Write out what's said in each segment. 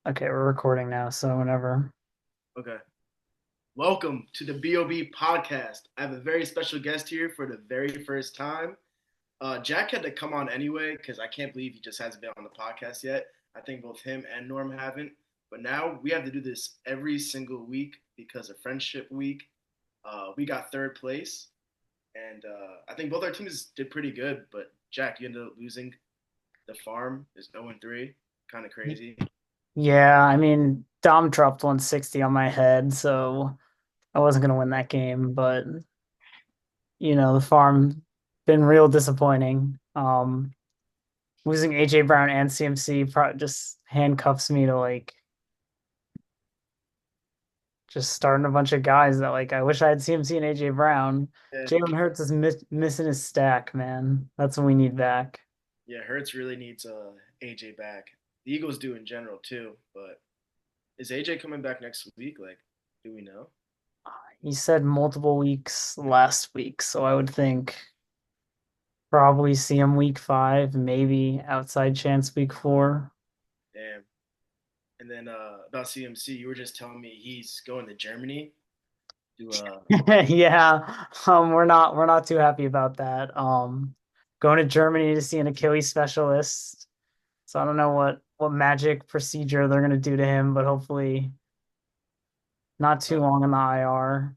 Okay, we're recording now, so whenever. Okay. Welcome to the BoB podcast. I have a very special guest here for the very first time. Jack had to come on anyway because I can't believe he just hasn't been on the podcast yet. I think both him and Norm haven't. But now we have to do this every single week because of Friendship Week. We got third place, and I think both our teams did pretty good. But Jack, you ended up losing. The farm is 0-3. Kind of Y- crazy. Yeah, I mean, Dom dropped 160 on my head, so I wasn't gonna win that game, but the farm been real disappointing. Losing AJ Brown and CMC just handcuffs me to just starting a bunch of guys that I wish I had CMC and AJ Brown. Yeah, Jalen Hurts is missing his stack, man. That's what we need back. yeah. Hurts really needs AJ back. The Eagles do in general too, but is AJ coming back next week? Like, do we know? He said multiple weeks last week, so I would think probably see him week 5, maybe outside chance week 4. Damn. And then about CMC, you were just telling me he's going to Germany to Yeah, we're not too happy about that. Going to Germany to see an Achilles specialist. So I don't know what magic procedure they're gonna do to him, but hopefully not too long in the IR.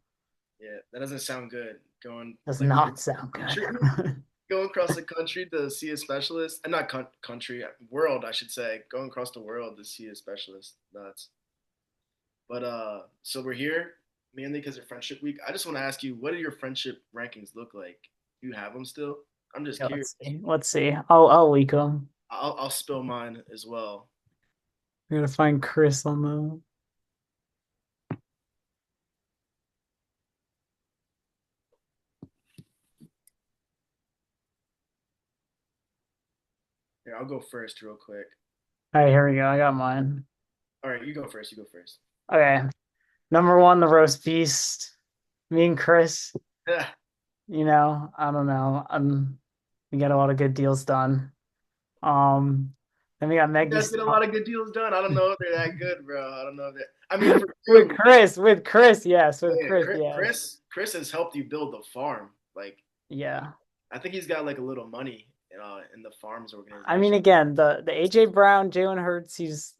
yeah, that doesn't sound good. Going Does like not sound country, good. going across the country to see a specialist, and not country, world, I should say, going across the world to see a specialist. Nuts. But so we're here mainly because of Friendship Week. I just want to ask you, what do your friendship rankings look like? Do you have them still? I'm just Yeah, curious. let's see. Let's see. I'll leak them. I'll spill mine as well. We're gonna find Chris on the. Here, I'll go first real quick. All right, here we go. I got mine. All right, you go first. You go first. Okay. Number one, the roast beast. Me and Chris, I don't know. We got a lot of good deals done. Then we got You Maggie guys get a Stout lot of good deals done. I don't know if they're that good, bro. I don't know if they. I mean, for with you, Chris, yes, with yeah, Chris, yes, Chris has helped you build the farm. Like, yeah. I think he's got like a little money in the farms I mean, organization. again, the AJ Brown, Jalen Hurts. He's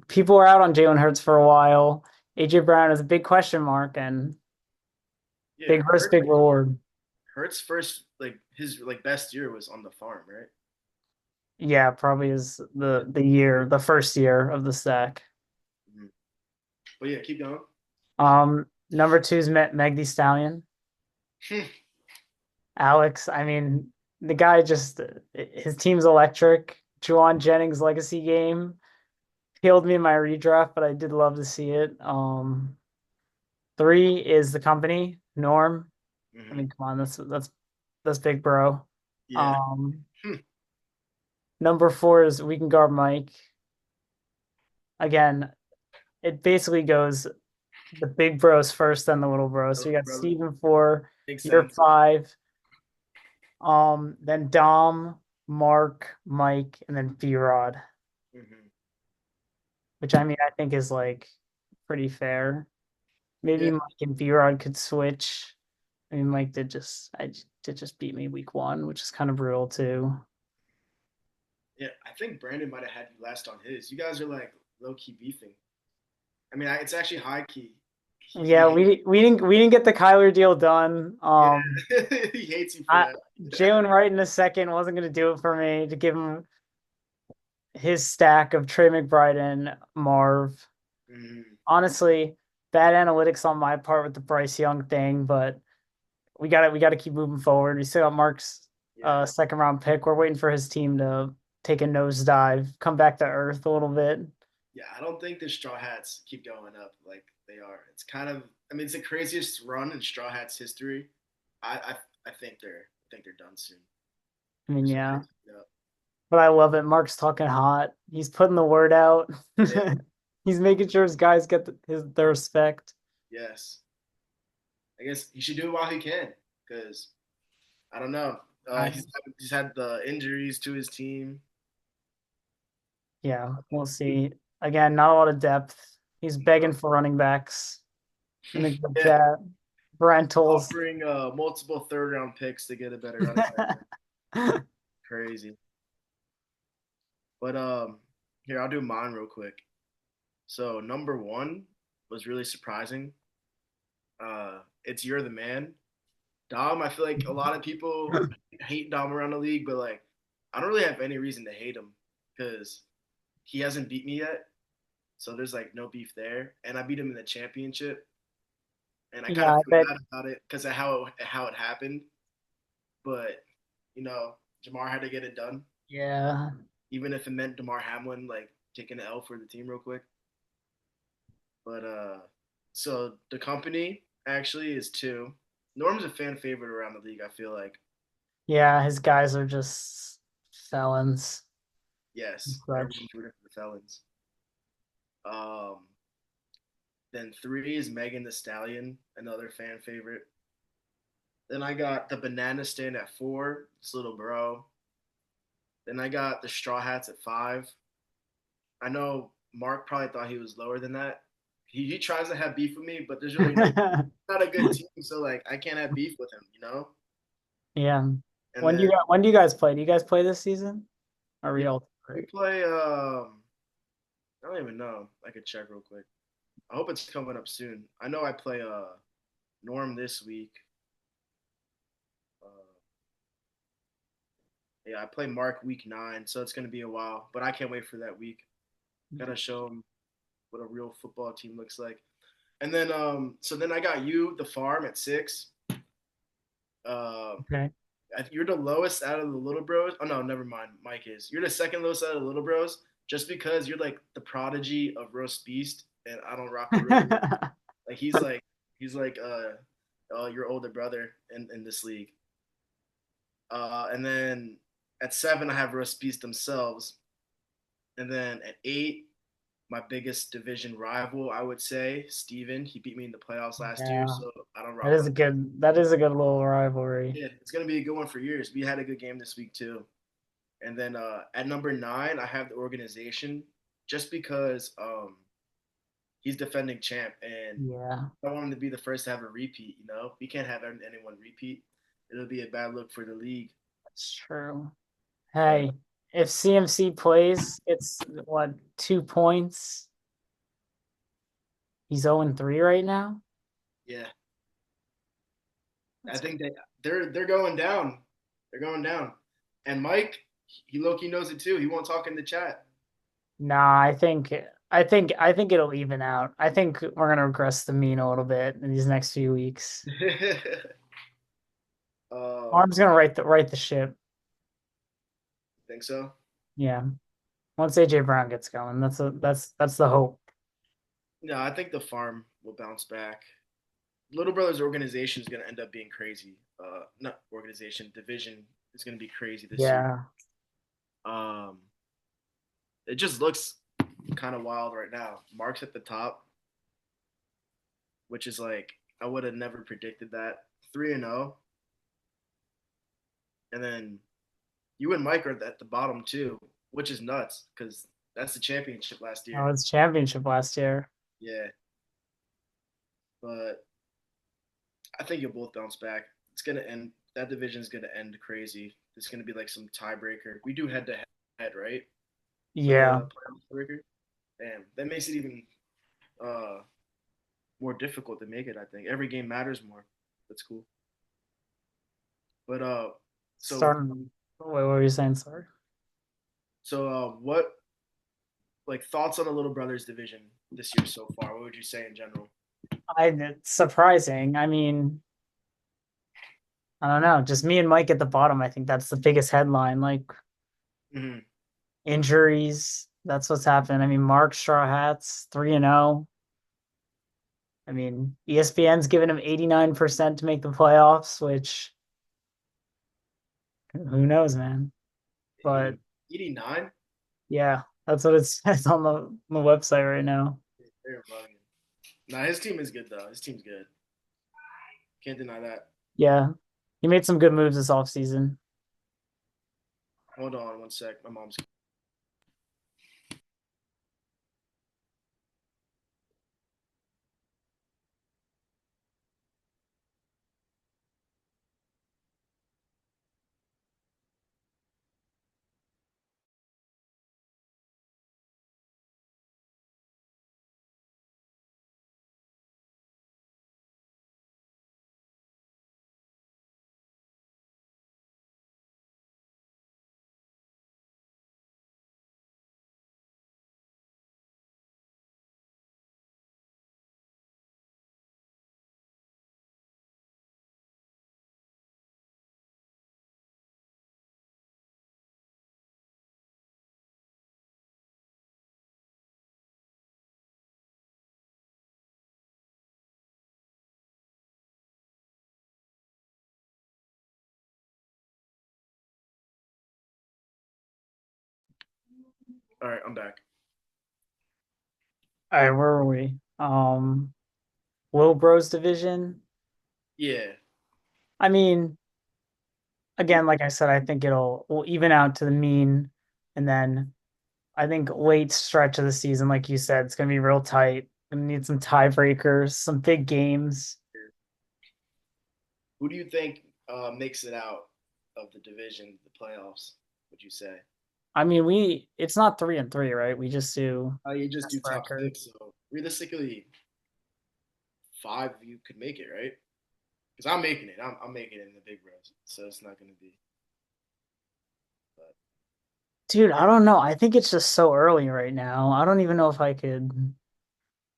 People are out on Jalen Hurts for a while. AJ Brown is a big question mark and Yeah, big risk, big reward. Hurts first like his like best year was on the farm, right? Yeah, probably is Yeah. the first year of the stack. Mhm. But yeah, keep going. Number two is Meg the Stallion. Alex, I mean, the guy just his team's electric. Juwan Jennings legacy game killed me in my redraft, but I did love to see it. Three is the company, Norm. I Hmm. mean, come on, that's big bro. Yeah. Um, Number four is we can guard Mike. Again, it basically goes the big bros first, then the little bros. So you got Bro, Steven four, makes you're sense. five. Then Dom, Mark, Mike, and then B Rod, Hmm. which I mean I think is pretty fair. Yeah, Maybe Mike and B Rod could switch. I mean Mike did just beat me week 1, which is kind of brutal too. yeah. I think Brandon might have had you last on his. You guys are like low key beefing. I mean, it's actually high key. He Yeah, we didn't get the Kyler deal done. yeah, he hates you for I that. Jalen Wright in the second wasn't gonna do it for me to give him his stack of Trey McBride and Marv. Mm, Honestly, bad analytics on my part with the Bryce Young thing, but we got to keep moving forward. We still got Mark's yeah, second round pick. We're waiting for his team to take a nosedive, come back to earth a little bit. yeah. I don't think the Straw Hats keep going up like they are. It's kind of. I mean, it's the craziest run in Straw Hats history. I think they're done soon. I mean, So we yeah, gotta keep it up. but I love it. Mark's talking hot. He's putting the word out. Yeah. He's making sure his guys get their respect. Yes. I guess he should do it while he can, because I don't know. I, He's had the injuries to his team. yeah, we'll see. Again, not a lot of depth. He's begging for running backs in the group Yeah, chat. Brentals. offering multiple third round picks to get a better running back. Crazy. But here I'll do mine real quick. So number one was really surprising. It's You're the Man. Dom, I feel like a lot of people hate Dom around the league, but like I don't really have any reason to hate him because he hasn't beat me yet. So there's like no beef there. And I beat him in the championship. And I kind Yeah, of I feel bet. bad about it because of how it happened. But you know, Jamar had to get it done, Yeah. even if it meant Damar Hamlin like taking the L for the team real quick. But so the company actually is two. Norm's a fan favorite around the league. I feel like Yeah, his guys are just felons. yes, Such. everyone's rooting for the Felons. Um, then three is Megan the Stallion, another fan favorite. Then I got the Banana Stand at four, this little bro. Then I got the Straw Hats at five. I know Mark probably thought he was lower than that. He tries to have beef with me, but there's really no not a good team, so like I can't have beef with him, you know. Yeah. And then When do you guys play? Do you guys play this season? Are we yeah, all we right? play. I don't even know. I could check real quick. I hope it's coming up soon. I know I play Norm this week. Uh, yeah, I play Mark week 9, so it's gonna be a while. But I can't wait for that week. Gotta show him what a real football team looks like. And then so then I got you, the farm at 6. Uh, Okay. you're the lowest out of the little bros. Oh no, never mind. Mike is. You're the second lowest out of the little bros, just because you're like the prodigy of roast beast, and I don't rock with roast. Like he's like your older brother in this league. And then at 7 I have roast beast themselves, and then at 8 my biggest division rival I would say Steven. He beat me in the playoffs last year, Yeah. so I don't rock with him. That is a good little rivalry. Yeah, it's gonna be a good one for years. We had a good game this week too. And then at number 9, I have the organization, just because he's defending champ, and Yeah, I want him to be the first to have a repeat. You know, we can't have anyone repeat. It'll be a bad look for the league. that's true. But Hey, if CMC plays, it's what, 2 points? He's 0-3 right now. yeah, I That's think they're going down. They're going down. And Mike, he low key knows it too. He won't talk in the chat. Nah, I think it'll even out. I think we're gonna regress the mean a little bit in these next few weeks. um, Arm's gonna right the ship. think so. Yeah. Once AJ Brown gets going, that's the hope. No, I think the farm will bounce back. Little Brother's organization is going to end up being crazy. Not organization, division is going to be crazy this year. Yeah. Um, it just looks kind of wild right now. Mark's at the top, which is like I would have never predicted that. 3-0, and then you and Mike are at the bottom too, which is nuts because that's the championship last Oh, year. it's championship last year. Yeah, but I think you'll both bounce back. It's gonna end. That division is gonna end crazy. It's gonna be like some tiebreaker. We do head to head, right? For Yeah. the playoff record. Damn, that makes it even uh, more difficult to make it. I think every game matters more. That's cool. But so Starting. Wait, what were you saying? Sorry. what like thoughts on the Little Brothers division this year so far? What would you say in general? It's surprising. I mean, I don't know. Just me and Mike at the bottom. I think that's the biggest headline. Like Mm-hmm. injuries. That's what's happened. I mean, Mark Straw Hats 3-0. I mean, ESPN's given him 89% to make the playoffs, which who knows, man. But 89. yeah, that's what it says on the website right now. They're bugging. Nah, his team is good though. His team's good. Can't deny that. Yeah, he made some good moves this offseason. Hold on one sec. My mom's. All right, I'm back. All right, where are we? Will Bros division. Yeah. I mean, again, like I said, I think will even out to the mean, and then I think late stretch of the season, like you said, it's gonna be real tight. Gonna need some tiebreakers, some big games. Who do you think makes it out of the division, the playoffs? Would you say? I mean, it's not 3-3, right? We just do You just do best top record. six, so realistically, five of you could make it, right? Because I'm making it. I'm making it in the big bros, so it's not going to be. But Dude, I don't know. I think it's just so early right now. I don't even know if I could.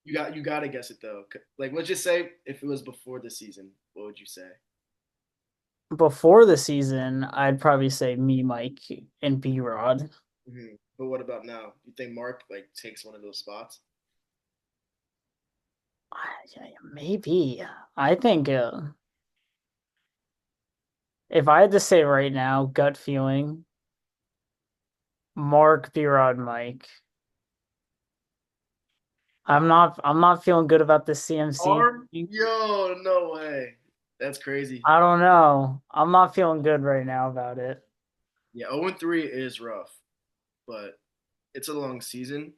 you got to guess it though. Like, let's just say if it was before the season, what would you say? Before the season, I'd probably say me, Mike, and B Rod. But what about now? You think Mark like takes one of those spots? Yeah, maybe. I think if I had to say right now, gut feeling, Mark, B Rod, Mike. I'm not feeling good about the CMC Arm? thing. Yo, no way. That's crazy. I don't know. I'm not feeling good right now about it. Yeah, 0-3 is rough, but it's a long season.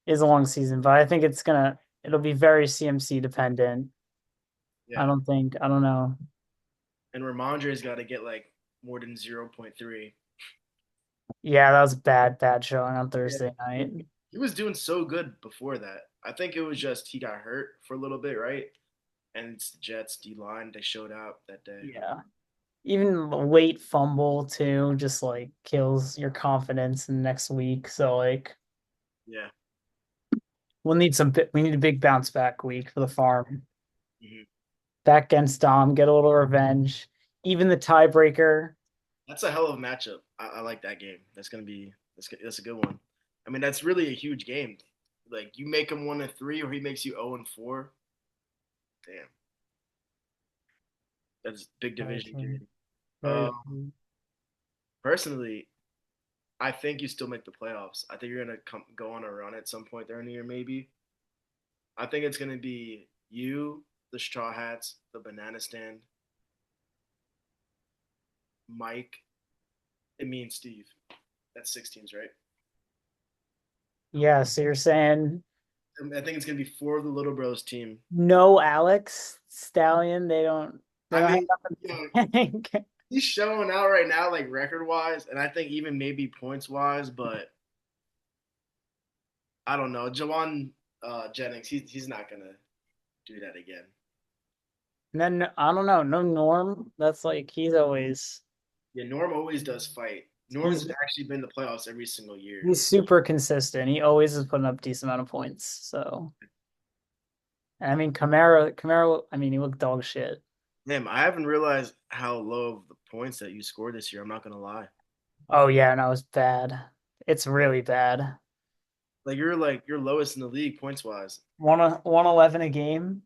It's a long season, but I think it'll be very CMC dependent. Yeah, I don't know. and Ramondre's got to get like more than 0.3. Yeah, that was bad showing on Yeah, Thursday night. he was doing so good before that. I think it was just he got hurt for a little bit, right? And it's the Jets D line. They showed out that day. Yeah. Even the late fumble too, just like kills your confidence in next week. So like Yeah. we need a big bounce back week for the farm. hmm Back against Dom, get a little revenge. Even the tiebreaker. That's a hell of a matchup. I like that game. That's a good one. I mean, that's really a huge game. Like you make him 1-3, or he makes you 0-4. Damn, that's a big Very division true. game. Very Um, true. Personally, I think you still make the playoffs. I think you're gonna go on a run at some point during the year, maybe. I think it's gonna be you, the Straw Hats, the Banana Stand, Mike, and me and Steve. That's six teams, right? Yeah, so you're saying I think it's gonna be four of the Little Bros team. no Alex Stallion. They I don't have mean, you know, nothing to he's showing out right now, like record wise, and I think even maybe points wise, but I don't know. Jawan Jennings, he's not gonna do that again. And then I don't know, no Norm. That's like Yeah, Norm always does fight. Norm's he's actually been in the playoffs every single year. he's super consistent. He always is putting up decent amount of points. So and I mean Camaro, I mean he looked dog shit. Damn, I haven't realized how low of the points that you scored this year. I'm not gonna lie. Oh yeah, no, it's bad. It's really bad. Like you're lowest in the league points wise. 111 a game,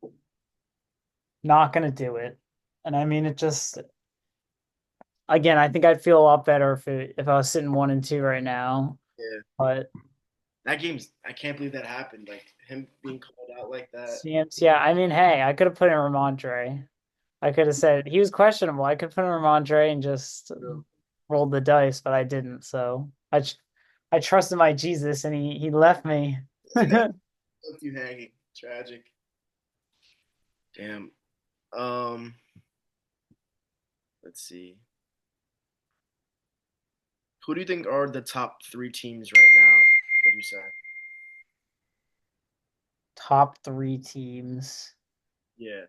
not gonna do it. And I mean it just again, I think I'd feel a lot better if I was sitting 1-2 right now. Yeah, But that game's. I can't believe that happened. Like him being called out like that. CMC, yeah, I mean, hey, I could have put in Ramondre. I could have said he was questionable. I could put in Ramondre and just rolled the dice, but I didn't. So I trusted my Jesus, and he left me. Left you hanging. Tragic. Damn. Um. Let's see. Who do you think are the top three teams right now? What do you say? Top three teams. Yeah.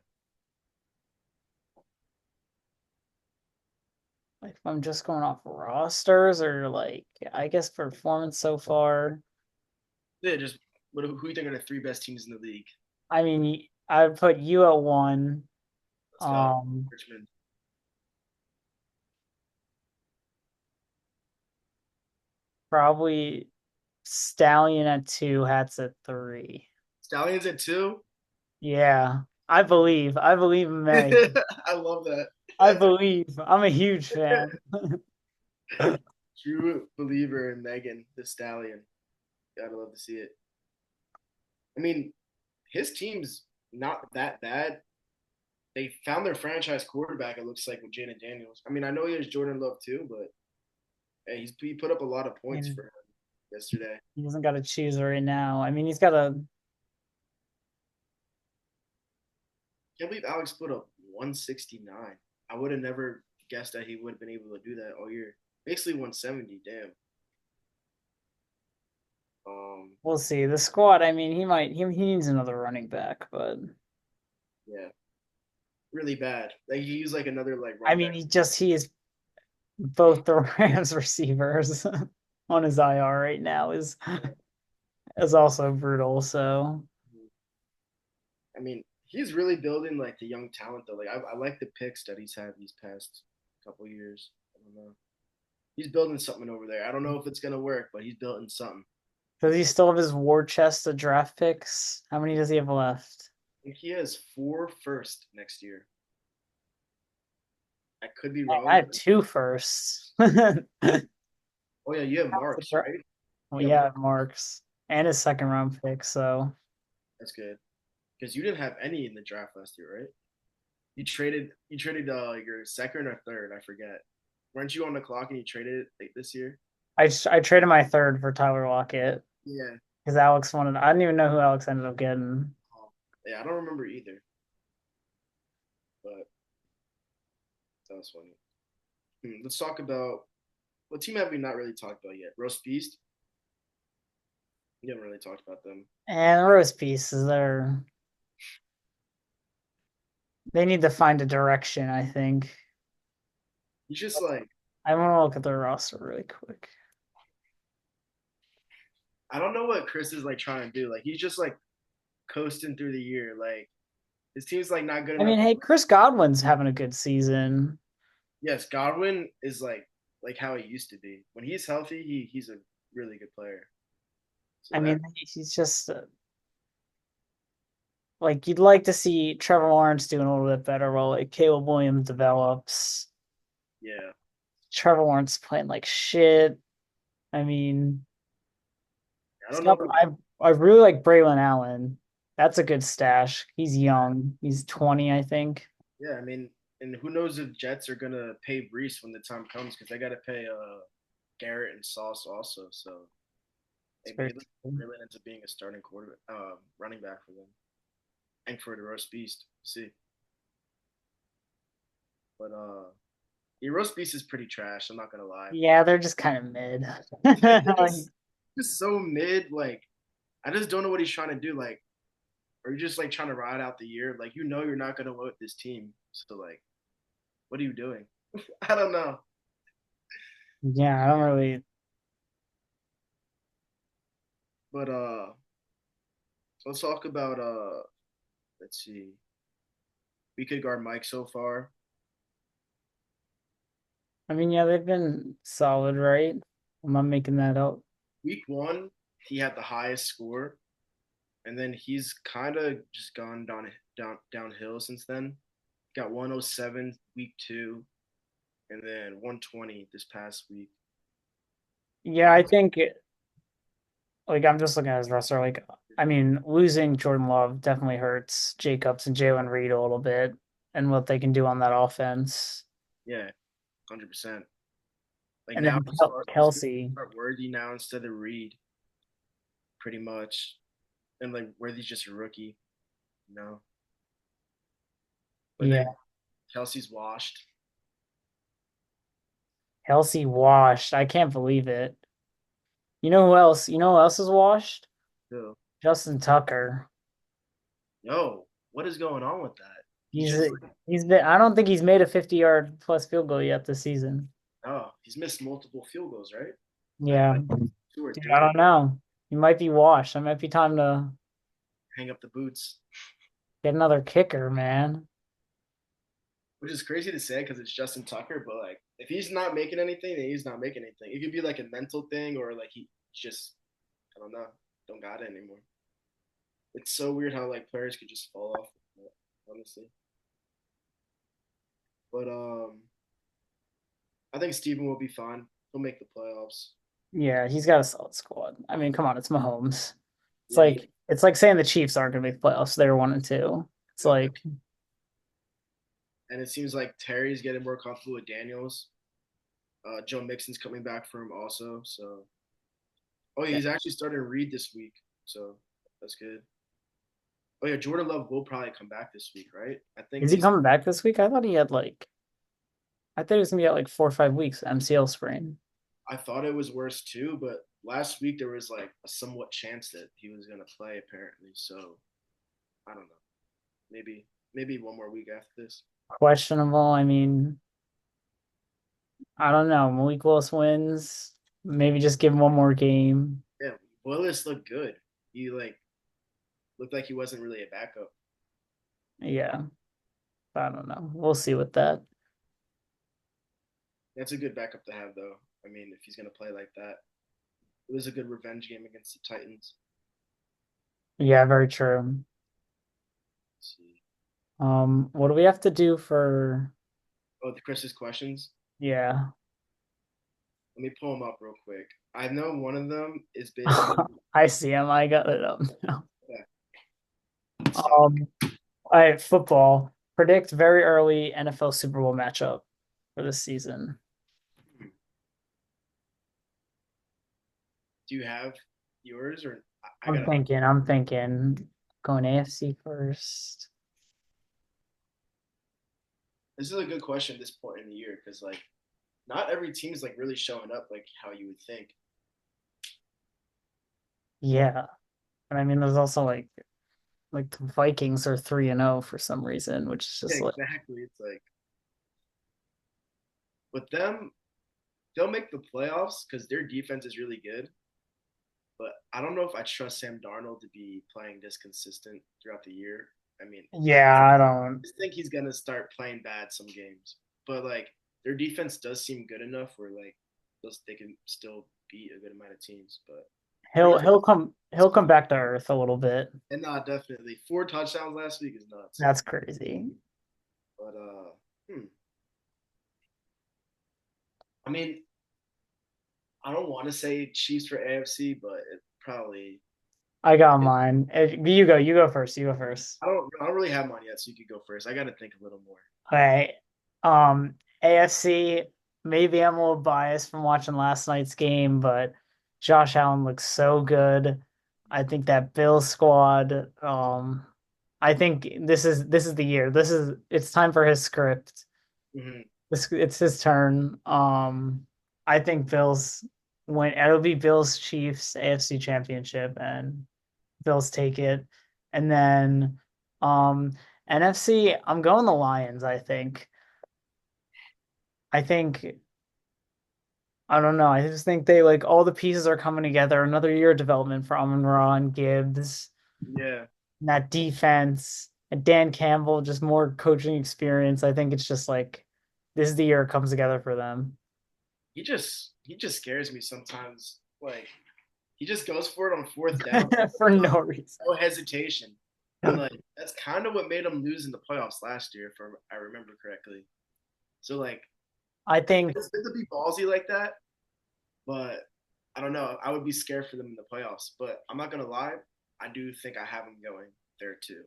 Like if I'm just going off rosters or like I guess performance so far. Yeah. Just who do you think are the three best teams in the league? I mean, I would put you at one. Let's go. Um, Richmond. Probably Stallion at two, Hats at three. Stallions at two. Yeah, I believe in Meg. I love that. I believe. I'm a huge fan. True believer in Megan the Stallion. Gotta love to see it. I mean, his team's not that bad. They found their franchise quarterback. It looks like with Jaden Daniels. I mean, I know he has Jordan Love too, but hey, he put up a lot of I points mean, for him yesterday. he doesn't got to choose right now. I mean, he's got a. Can't believe Alex put up 169. I would have never guessed that he would have been able to do that all year. Basically 170. Damn. Um, We'll see. The squad. I mean, he needs another running back, but yeah, really bad. Like he used like another like I running mean, back. he is both the Rams receivers on his IR right now is also brutal. So I mean, he's really building like the young talent though. Like I like the picks that he's had these past couple years. I don't know. He's building something over there. I don't know if it's gonna work, but he's building something. does he still have his war chest of draft picks? How many does he have left? I think he has four first next year. I could be wrong, I but have two firsts. Well, oh yeah, you have Marks, right? You have yeah, Marks. Marks and his second round pick. So That's good because you didn't have any in the draft last year, right? You traded your second or third, I forget. Weren't you on the clock and you traded it like this year? I traded my third for Tyler Lockett Yeah. because Alex wanted. I didn't even know who Alex ended up getting. Oh, yeah, I don't remember either, but that was funny. Let's talk about what team have we not really talked about yet? Roast Beast. We haven't really talked about them. And the roast pieces, they need to find a direction. I think. He's just like I want to look at their roster really quick. I don't know what Chris is like trying to do. Like he's just like coasting through the year. Like his team's like not good I enough. mean, hey, Chris Godwin's having a good season. Yes, Godwin is like how he used to be. When he's healthy, he's a really good player. So I that mean, he's just like you'd like to see Trevor Lawrence doing a little bit better while like Caleb Williams develops. yeah. Trevor Lawrence playing like shit. I mean, I it's don't know not. if I really like Braylon Allen. That's a good stash. He's young. He's 20, I think. yeah, I mean, and who knows if Jets are gonna pay Brees when the time comes because they got to pay Garrett and Sauce also. So It's hey, very maybe cool. Braylon ends up being a starting quarter running back for them and for the roast beast. We'll see, but the roast beast is pretty trash. I'm not gonna lie. Yeah, they're just kind of mid. They're Like, just so mid. Like I just don't know what he's trying to do. Like, are you just like trying to ride out the year? Like you know you're not gonna win with this team. So like, what are you doing? I don't know. yeah, I don't really. But let's talk about let's see. We could guard Mike so far. I mean, yeah, they've been solid, right? I'm not making that up. Week one, he had the highest score, and then he's kind of just gone downhill since then. Got 107 week two, and then 120 this past week. Yeah, I think like I'm just looking at his roster. Like, I mean, losing Jordan Love definitely hurts Jacobs and Jalen Reed a little bit, and what they can do on that offense. Yeah, 100%. Like And now, then he's gonna Kelsey, start Worthy now instead of Reed, pretty much. And like Worthy's just a rookie, you know. But yeah, then Kelsey's washed. Kelsey washed. I can't believe it. You know who else? You know who else is washed? So, Justin Tucker. yo, what is going on with that? He's He's just he's been. I don't think he's made a 50-yard plus field goal yet this season. oh, he's missed multiple field goals, right? Yeah, Like two or dude, I three. don't know. He might be washed. It might be time to Hang up the boots, get another kicker, man. which is crazy to say because it's Justin Tucker. But like, if he's not making anything, then he's not making anything. It could be like a mental thing, or like he's just I don't know, don't got it anymore. It's so weird how like players could just fall off, honestly. But I think Steven will be fine. He'll make the playoffs. Yeah, he's got a solid squad. I mean, come on, it's Mahomes. It's Yeah, like saying the Chiefs aren't going to make playoffs. They're 1-2. It's yeah. like, And it seems like Terry's getting more comfortable with Daniels. Joe Mixon's coming back for him also. So, oh, yeah, yeah. he's actually starting to read this week. So that's good. Oh yeah, Jordan Love will probably come back this week, right? I think Is he he's. coming back this week? I thought he was going to be at like 4 or 5 weeks MCL sprain. I thought it was worse too, but last week there was like a somewhat chance that he was gonna play apparently. So I don't know. Maybe one more week after this. Questionable. I mean, I don't know. Malik Willis wins. Maybe just give him one more game. Yeah, Willis looked good. He looked like he wasn't really a backup. Yeah, I don't know. We'll see with that. That's a good backup to have though. I mean, if he's gonna play like that, it was a good revenge game against the Titans. Yeah, very true. Let's see. What do we have to do for, Oh, the Chris's questions. yeah. Let me pull them up real quick. I know one of them is basically I see him. I got it up now. yeah, so Um, all right, football. Predict very early NFL Super Bowl matchup for this season. do you have yours or I I'm gotta. thinking, I'm thinking going AFC first. This is a good question at this point in the year because like not every team is like really showing up like how you would think. Yeah. And I mean, there's also like the Vikings are 3-0 for some reason, which is Yeah, just like, exactly. It's like with them, they'll make the playoffs because their defense is really good. But I don't know if I trust Sam Darnold to be playing this consistent throughout the year. I mean, I yeah, I don't. just think he's gonna start playing bad some games. But like their defense does seem good enough where like they can still beat a good amount of teams. But three He'll and he'll come he'll come back to earth a little bit. and definitely 4 touchdowns last week is nuts. That's crazy. But I mean, I don't want to say Chiefs for AFC, but it probably. I got mine. You go first. You go first. I don't really have mine yet, so you could go first. I got to think a little more. All right. AFC, maybe I'm a little biased from watching last night's game, but Josh Allen looks so good. I think that Bills squad, I think this is the year. It's time for his script. Hmm. It's his turn. I think Bills win. It'll be Bills Chiefs AFC Championship, and Bills take it. And then NFC, I'm going the Lions, I think. I think I don't know. I just think they like all the pieces are coming together. Another year of development for Amon-Ra and Gibbs, Yeah, and that defense, and Dan Campbell, just more coaching experience. I think it's just like this is the year it comes together for them. he just scares me sometimes. Like he just goes for it on fourth down, For no reason. no hesitation, and like that's kind of what made him lose in the playoffs last year, if I remember correctly. So like I think it's good to be ballsy like that, but I don't know. I would be scared for them in the playoffs, but I'm not gonna lie. I do think I have them going there too.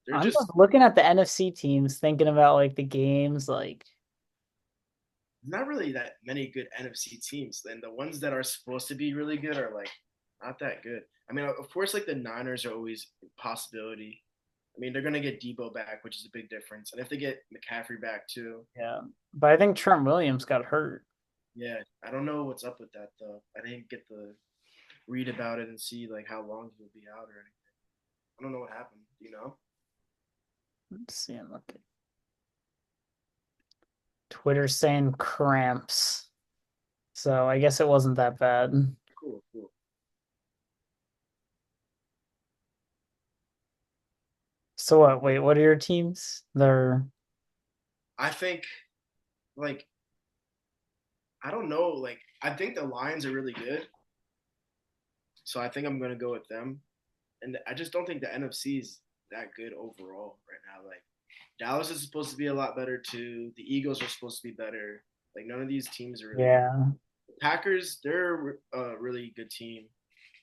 They're I'm just just looking at the NFC teams, thinking about like the games, like not really that many good NFC teams, and the ones that are supposed to be really good are like not that good. I mean, of course, like the Niners are always a possibility. I mean, they're gonna get Debo back, which is a big difference, and if they get McCaffrey back too, yeah. But I think Trent Williams got hurt. yeah, I don't know what's up with that though. I didn't get to read about it and see like how long he'll be out or anything. I don't know what happened. Do you know? Let's see. I'm looking. Twitter saying cramps. So I guess it wasn't that bad. Cool, cool. So what? Wait, what are your teams? They're I think like I don't know. Like I think the Lions are really good, so I think I'm gonna go with them. And I just don't think the NFC is that good overall right now. Like Dallas is supposed to be a lot better too. The Eagles are supposed to be better. Like none of these teams are really yeah. Packers, they're a really good team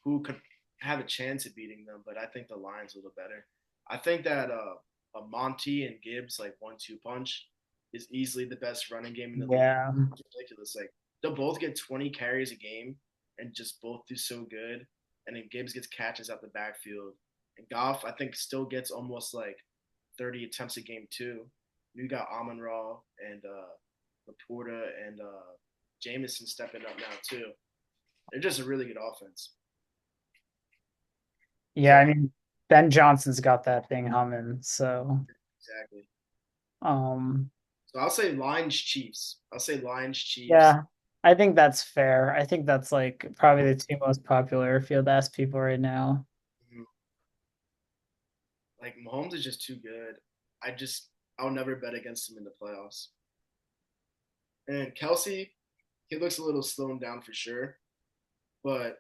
who could have a chance at beating them, but I think the Lions are a little better. I think that a Monty and Gibbs like 1-2 punch is easily the best running game in the league. Yeah. It's ridiculous. Like they'll both get 20 carries a game and just both do so good. And then Gibbs gets catches out the backfield. And Goff, I think, still gets almost like 30 attempts a game too. You got Amon Ra and Laporta and Jameson stepping up now too. They're just a really good offense. Yeah, So I mean Ben Johnson's got that thing humming. So exactly. um So I'll say Lions Chiefs. I'll say Lions Chiefs. yeah, I think that's fair. I think that's like probably the two most popular field ass people right now. Mhm. Like Mahomes is just too good. I'll never bet against him in the playoffs. And Kelsey, he looks a little slowing down for sure. But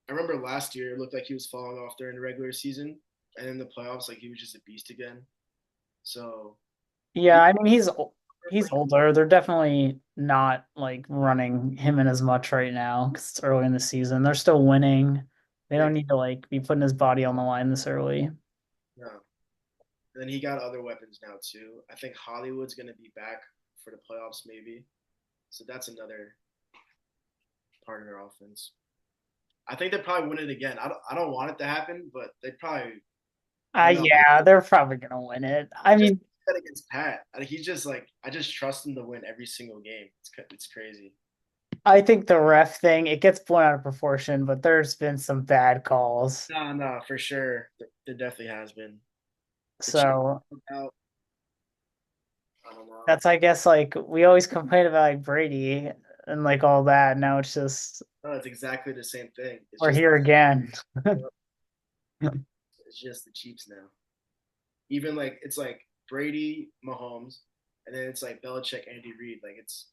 I remember last year it looked like he was falling off during the regular season, and in the playoffs, like he was just a beast again. So Yeah, he I mean for he's him. older. They're definitely not like running him in as much right now because it's early in the season. They're still winning. They Yeah, don't need to like be putting his body on the line this early. no. And then he got other weapons now too. I think Hollywood's gonna be back for the playoffs maybe. So that's another part of their offense. I think they probably win it again. I don't want it to happen, but they probably I don't know. Yeah, they're probably gonna win it. I I just mean, bet against Pat. He's just like I just trust him to win every single game. It's crazy. I think the ref thing, it gets blown out of proportion, but there's been some bad calls. No, no, for sure. There definitely has been. The Chiefs So out. I don't know. that's, I guess, like we always complain about like Brady and like all that. Now it's just No, it's exactly the same thing. we're here again. It's just the Chiefs now. Even like it's like Brady, Mahomes, and then it's like Belichick, Andy Reid. Like it's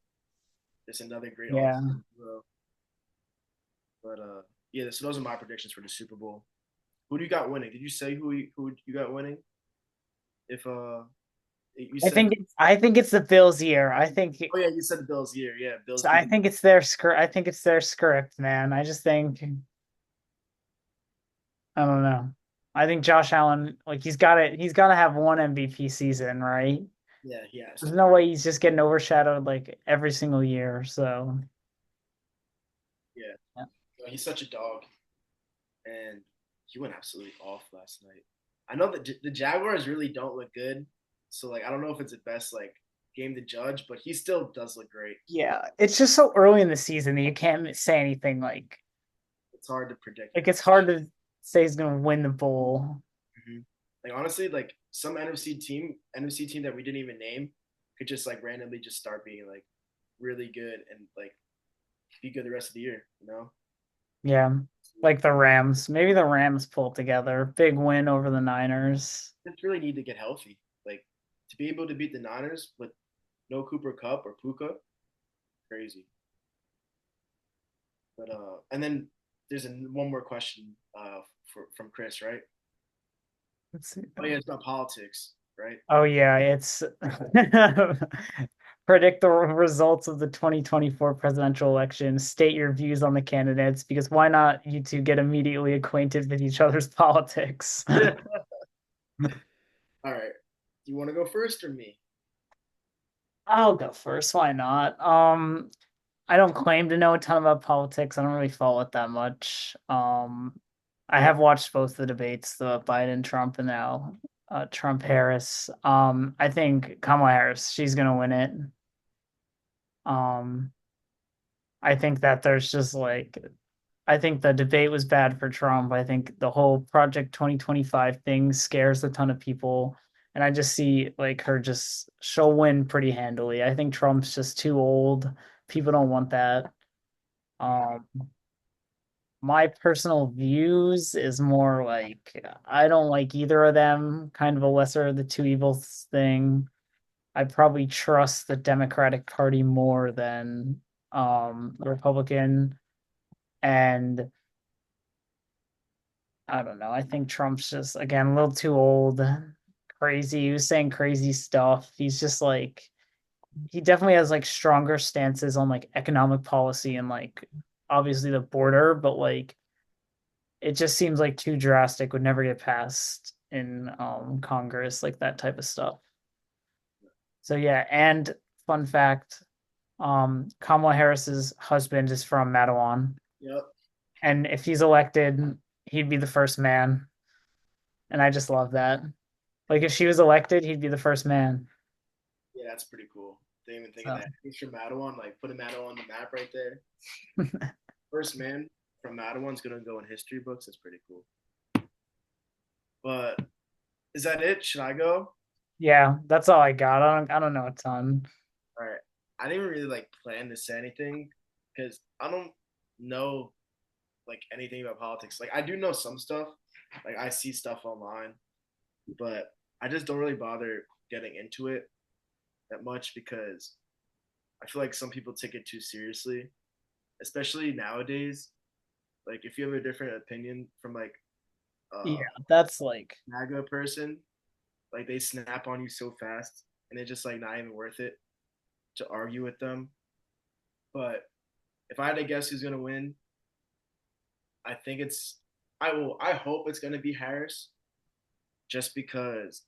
another great offense. Yeah. But yeah. So those are my predictions for the Super Bowl. Who do you got winning? Did you say who you got winning? If you said I think it's the Bills' year. oh yeah, you said the Bills year. Yeah, Bills beat I the think it's their script. I think it's their script, man. I just think I don't know. I think Josh Allen, like he's gotta have one MVP season, right? yeah, he has There's to. no way he's just getting overshadowed like every single year. So Yeah. yeah. He's such a dog, and he went absolutely off last night. I know that the Jaguars really don't look good, so like I don't know if it's the best like game to judge, but he still does look great. Yeah, it's just so early in the season that you can't say anything It's hard to predict like now. it's hard to say he's gonna win the bowl. Mm-hmm. Like honestly, like some NFC team that we didn't even name could just like randomly just start being like really good and like be good the rest of the year. You know, Yeah. Like the Rams. Maybe the Rams pull together. Big win over the Niners. just really need to get healthy. Like to be able to beat the Niners with no Cooper Cup or Puka, crazy. But and then there's one more question from Chris, right? Let's see. Oh yeah, it's about politics, right? Oh yeah, it's predict the results of the 2024 presidential election, state your views on the candidates, because why not you two get immediately acquainted with each other's politics? All right. Do you want to go first or me? I'll go first. Why not? I don't claim to know a ton about politics. I don't really follow it that much. I have watched both the debates, the Biden Trump and now Trump Harris. I think Kamala Harris, she's gonna win it. Um, I think that there's just like I think the debate was bad for Trump. I think the whole Project 2025 thing scares a ton of people. And I just see like her just she'll win pretty handily. I think Trump's just too old. People don't want that. Um, my personal views is more like I don't like either of them, kind of a lesser of the two evils thing. I probably trust the Democratic Party more than the Republican. And I don't know. I think Trump's just again a little too old, crazy. He was saying crazy stuff. He's just like he definitely has like stronger stances on like economic policy and like obviously the border, but like it just seems like too drastic, would never get passed in Congress, like that type of stuff. So yeah, and fun fact, Kamala Harris's husband is from Mattawan, Yep. and if he's elected, he'd be the first man, and I just love that. Like if she was elected, he'd be the first man. Yeah, that's pretty cool. Didn't even think of So that. He's from Mattawan, like putting Mattawan on the map right there. First man from Mattawan's gonna go in history books. That's pretty cool. But is that it? Should I go? yeah, that's all I got. I don't know a ton. All right. I didn't really like plan to say anything because I don't know like anything about politics. Like I do know some stuff. Like I see stuff online, but I just don't really bother getting into it that much because I feel like some people take it too seriously, especially nowadays. Like if you have a different opinion from like Yeah, a that's like MAGA person, like they snap on you so fast, and it's just like not even worth it to argue with them. But if I had to guess who's gonna win, I think it's I will I hope it's gonna be Harris, just because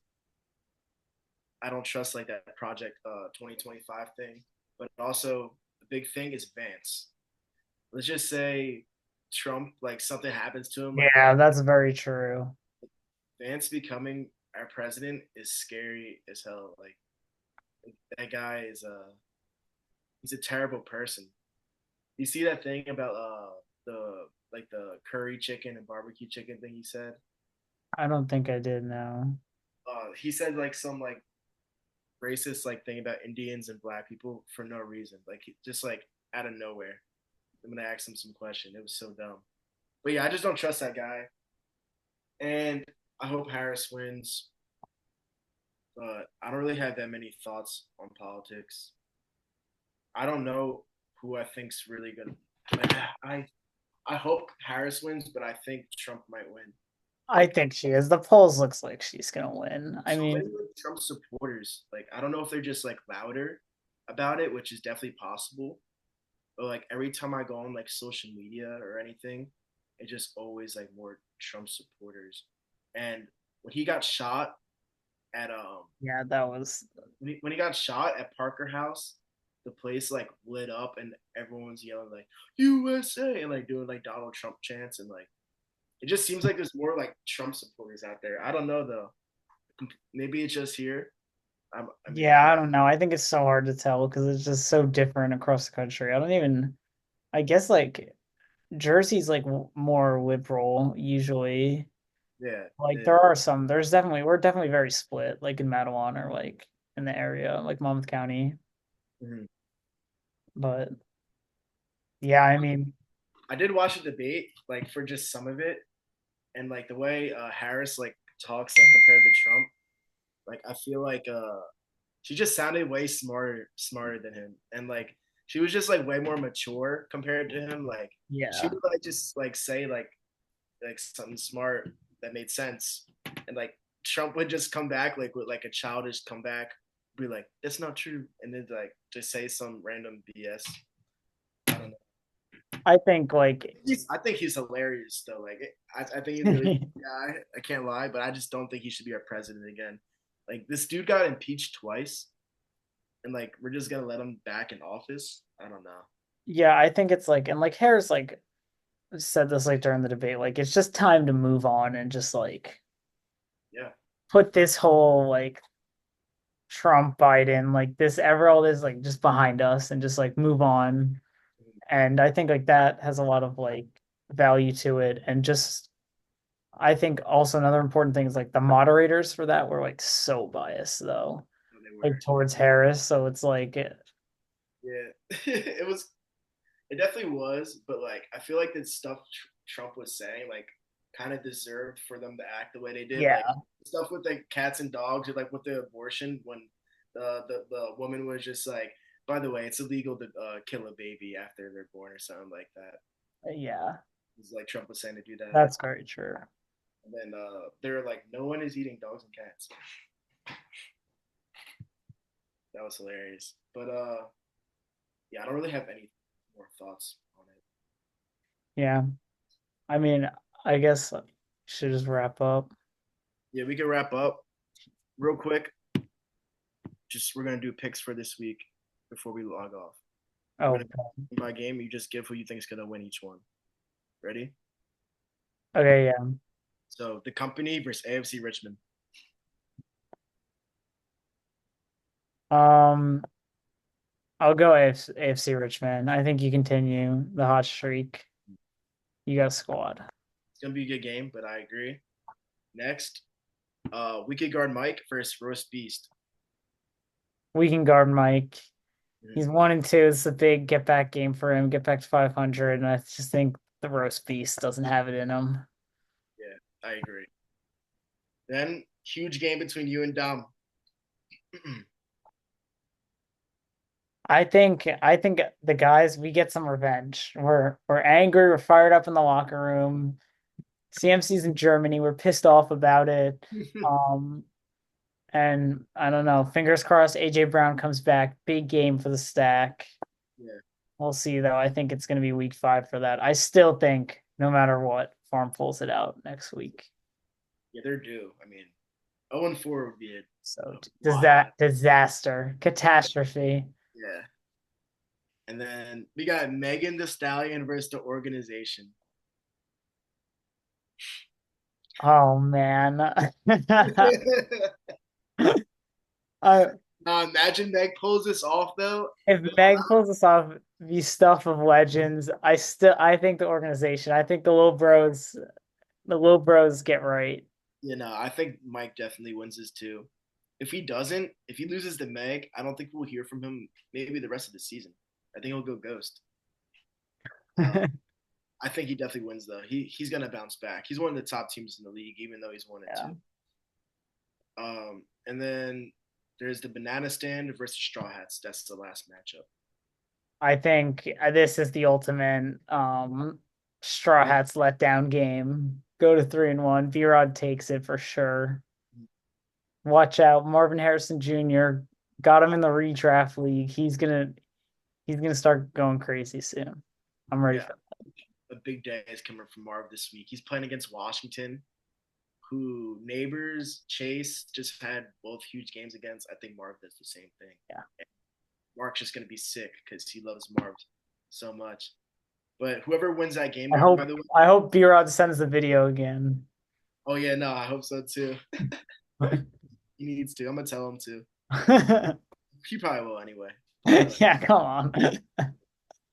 I don't trust like that Project 2025 thing. But also the big thing is Vance. Let's just say Trump, like something happens to him, like yeah, that's very true. Vance becoming our president is scary as hell. Like that guy is he's a terrible person. You see that thing about the like the curry chicken and barbecue chicken thing he said? I don't think I did know. He said like some like racist like thing about Indians and black people for no reason. Like just like out of nowhere. I'm gonna ask him some question. It was so dumb. But yeah, I just don't trust that guy. And I hope Harris wins. But I don't really have that many thoughts on politics. I don't know who I think's really gonna. Like, I hope Harris wins, but I think Trump might win. I think she is. The polls looks like she's gonna win. I So many mean, like Trump supporters, like I don't know if they're just like louder about it, which is definitely possible. But like every time I go on like social media or anything, it just always like more Trump supporters. And when he got shot at yeah, that was when he got shot at Parker House, the place like lit up and everyone's yelling like USA and like doing like Donald Trump chants and like it just seems like there's more like Trump supporters out there. I don't know though. Maybe it's just here. I mean, yeah, I don't know. I think it's so hard to tell because it's just so different across the country. I don't even I guess like Jersey's like more liberal usually. yeah, Like yeah. there's definitely we're definitely very split, like in Mattawan or like in the area, like Monmouth County. Mhm. But yeah, I mean, I did watch a debate like for just some of it, and like the way Harris like talks like compared to Trump, like I feel like she just sounded way smarter than him, and like she was just like way more mature compared to him. Like she yeah. would like just like say like something smart that made sense, and like Trump would just come back like with like a childish comeback, be like that's not true, and then like just say some random BS. I don't know. I think like I think he's hilarious though. Like I think he's a really good guy. I can't lie, but I just don't think he should be our president again. Like this dude got impeached twice, and like we're just gonna let him back in office. I don't know. yeah, I think it's like and like Harris like said this like during the debate, like it's just time to move on and just like Yeah. put this whole like Trump, Biden, like this ever all this like just behind us and just like move on. And I think like that has a lot of like value to it. And just I think also another important thing is like the moderators for that were like so biased though, They like were. towards Harris. So it's like Yeah. it was. It definitely was, but like I feel like the stuff Trump was saying like kind of deserved for them to act the way they did. Like yeah, stuff with the cats and dogs, or like with the abortion when the woman was just like, by the way, it's illegal to kill a baby after they're born or something like that. yeah, It's like Trump was saying to do that, that's very true. and then they were like, no one is eating dogs and cats. That was hilarious. But yeah, I don't really have any more thoughts on it. Yeah. I mean, I guess we should just wrap up. Yeah, we can wrap up real quick. Just we're gonna do picks for this week before we log off. We're gonna Oh, game by game. You just give who you think is gonna win each one. Ready? okay, yeah. So the company versus AFC Richmond. Um, I'll go AFC Richmond. I think you continue the hot streak. You got a squad. It's gonna be a good game, but I agree. Next, we could guard Mike versus Roast Beast. We can guard Mike. Mhm. He's 1-2. It's a big get back game for him. Get back to 500, and I just think the roast beast doesn't have it in him. Yeah, I agree. Then huge game between you and Dom. I think the guys we get some revenge. We're angry. We're fired up in the locker room. CMC's in Germany. We're pissed off about it. Um, and I don't know. Fingers crossed. AJ Brown comes back. Big game for the stack. Yeah, We'll see though. I think it's going to be week 5 for that. I still think no matter what, Farm pulls it out next week. yeah, they're due. I mean, 0-4 would be So a does wild. that disaster, catastrophe. Yeah. And then we got Megan the Stallion versus the organization. Oh man. I Imagine Meg pulls this off though. if Meg pulls us off these stuff of legends, I think the organization, I think the little bros get right. You know, I think Mike definitely wins this too. If he doesn't, if he loses to Meg, I don't think we'll hear from him maybe the rest of the season. I think he'll go ghost. Um, I think he definitely wins though. He's gonna bounce back. He's one of the top teams in the league, even though he's 1-2. Yeah. And then there's the Banana Stand versus Straw Hats. That's the last matchup. I think this is the ultimate Straw Hats letdown game. Go to 3-1. B-Rod takes it for sure. Watch out, Marvin Harrison Jr. got him in the redraft league. He's gonna start going crazy soon. I'm ready Yeah, for a big day is coming from Marv this week. He's playing against Washington, who Neighbors Chase just had both huge games against. I think Marv does the same thing. that. Mark's just gonna be sick because he loves Marv so much. But whoever wins that game, I by hope the way, I hope B-Rod sends the video again. oh yeah, no, I hope so too. He needs to. I'm gonna tell him to. He probably will anyway. But Yeah, come on.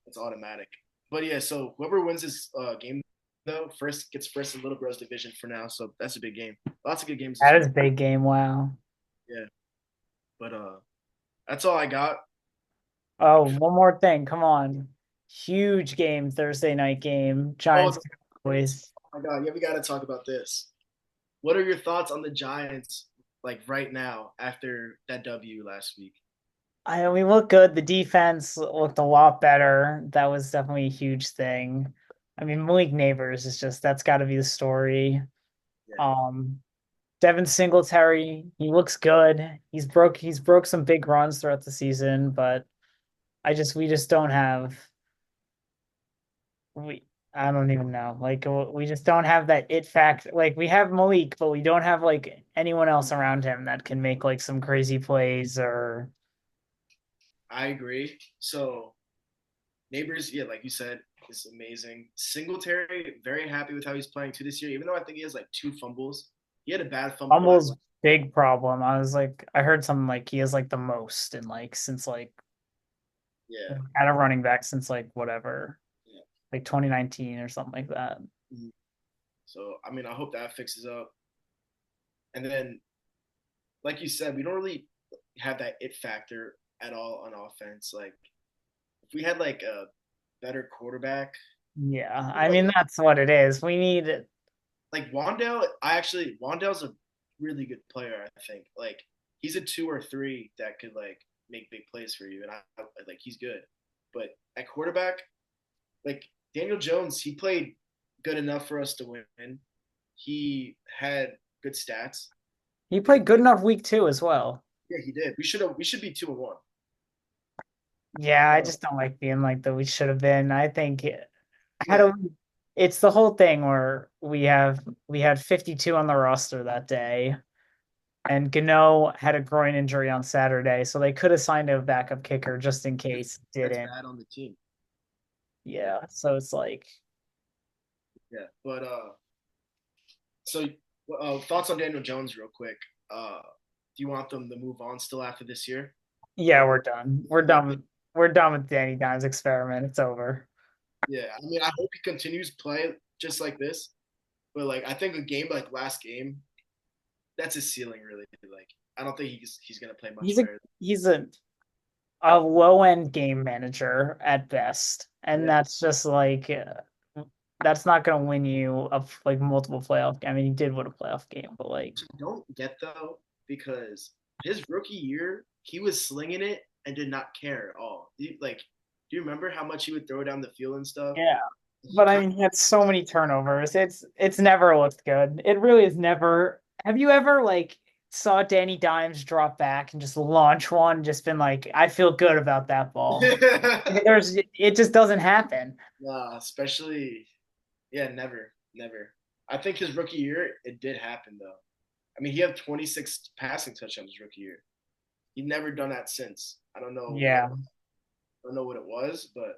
it's automatic. But yeah, so whoever wins this game though, first gets first in Little Bros division for now. So that's a big game. Lots of good games this That is week. a big game. Wow. Yeah, but that's all I got. Oh, one more thing. Come on. Huge game, Thursday night game. Oh, Giants the Giants. Cowboys. Oh my God, yeah, we got to talk about this. What are your thoughts on the Giants, like right now after that W last week? We look good. The defense looked a lot better. That was definitely a huge thing. I mean, Malik Neighbors is just that's got to be the story. Yeah, Um, Devin Singletary, he looks good. He's broke some big runs throughout the season, but we just don't have we I don't even know. Like we just don't have that it factor. Like we have Malik, but we don't have like anyone else around him that can make like some crazy plays or I agree. So Neighbors, yeah, like you said, is amazing. Singletary, very happy with how he's playing too this year. Even though I think he has like 2 fumbles, he had a bad fumble last. almost big problem. I heard something like he has like the most in like since like Yeah, at a running back since like whatever, yeah. like 2019 or something like that. Mhm. So I mean, I hope that fixes up. And then, like you said, we don't really have that it factor at all on offense. Like if we had like a better quarterback, Yeah, I like mean that's what it is. We need Wandale, Wandale's a really good player. I think like he's a 2 or 3 that could like make big plays for you, and I like he's good. But at quarterback, like Daniel Jones, he played good enough for us to win. He had good stats. he played good enough week 2 as well. Yeah, he did. We should be 2-1. Yeah, I Oh, just don't like being like that. We should have been. I think how yeah, do we, it's the whole thing where we had 52 on the roster that day, and Gano had a groin injury on Saturday, so they could have signed a backup kicker just in case it that's didn't. bad on the team. Yeah, Yeah, so it's like, yeah. But so thoughts on Daniel Jones, real quick. Do you want them to move on still after this year, yeah, or we're done. you feel like they? We're done with Danny Dimes' experiment. It's over. Yeah, I mean, I hope he continues play just like this. But like, I think a game like last game, that's his ceiling, really. Like, I don't think he's gonna play much He's a better. he's a low end game manager at best, and Yeah, that's just like that's not going to win you like multiple playoff. I mean, he did win a playoff game, but like, which I don't get though, because his rookie year, he was slinging it and did not care at all. Do you remember how much he would throw down the field and stuff? yeah. He But I kind mean, he had so many turnovers. It's never looked good. It really is never. Have you ever like saw Danny Dimes drop back and just launch one? Just been like, I feel good about that ball. of, It just doesn't happen. nah, especially, yeah, never, never. I think his rookie year, it did happen though. I mean, he had 26 passing touchdowns his rookie year. He's never done that since. Yeah, I don't know what it was, but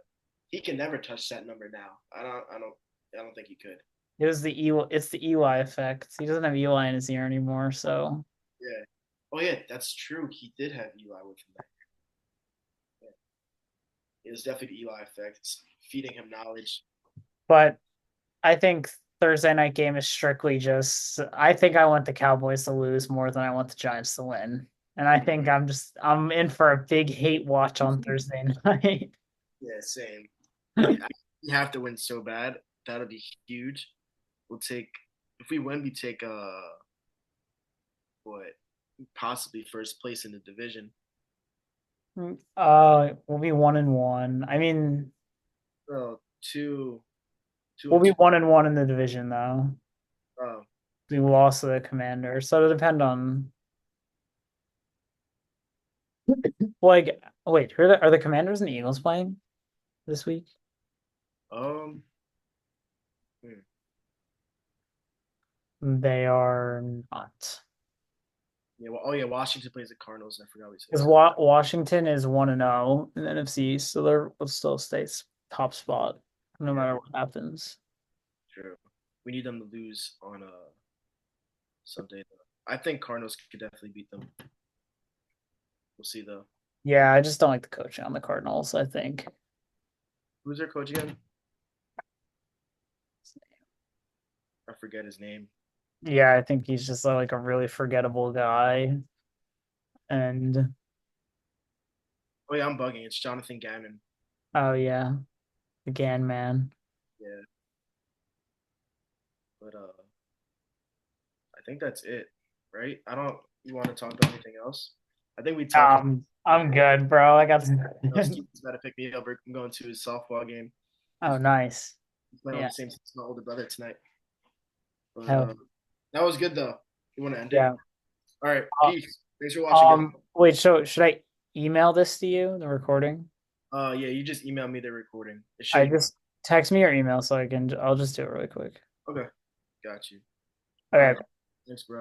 he can never touch that number now. I don't think he could. It's the Eli effect. He doesn't have Eli in his ear anymore, so. Yeah. Oh yeah, that's true. He did have Eli with him that year. Yeah. It was definitely the Eli effect. It's feeding him knowledge. But I think Thursday night game is strictly just. I think I want the Cowboys to lose more than I want the Giants to win, and I think I'm in for a big hate watch on Thursday night. Yeah, same. We have to win so bad. That'll be huge. We'll take if we win, we take what possibly first place in the division. We'll be 1-1. I mean, Oh, two we'll and be two. 1-1 in the division though. Oh, We lost to the Commanders, so it'll depend on like. Wait, are the Commanders and Eagles playing this week? um, hmm. They are not. Yeah. Well, oh yeah, Washington plays the Cardinals. I forgot we said Because that. Washington is 1-0 in the NFC, so they're will still stay top spot no Yeah, matter what happens. true. We need them to lose on Sunday. Though. I think Cardinals could definitely beat them. We'll see though. Yeah, I just don't like the coaching on the Cardinals, I think. Who's their coach again? I forget his name. Yeah, I think he's just like a really forgettable guy. And Oh yeah, I'm bugging. It's Jonathan Gannon. oh yeah, the Gan man. Yeah, but I think that's it, right? I don't. You want to talk about anything else? I think we talked. I'm good, bro. I got Steve's got to pick me up. I'm going to his softball game. Oh, nice. He's playing on Yeah. the same team as my older brother tonight. But Hell that was good though. You want to end it? yeah. All right. Uh, Peace. Thanks for watching, guys. wait, so should I email this to you, the recording? Yeah, you just email me the recording. It I should. just text me your email so I'll just do it really quick. Okay. Got you. All right. Okay. Thanks, bro.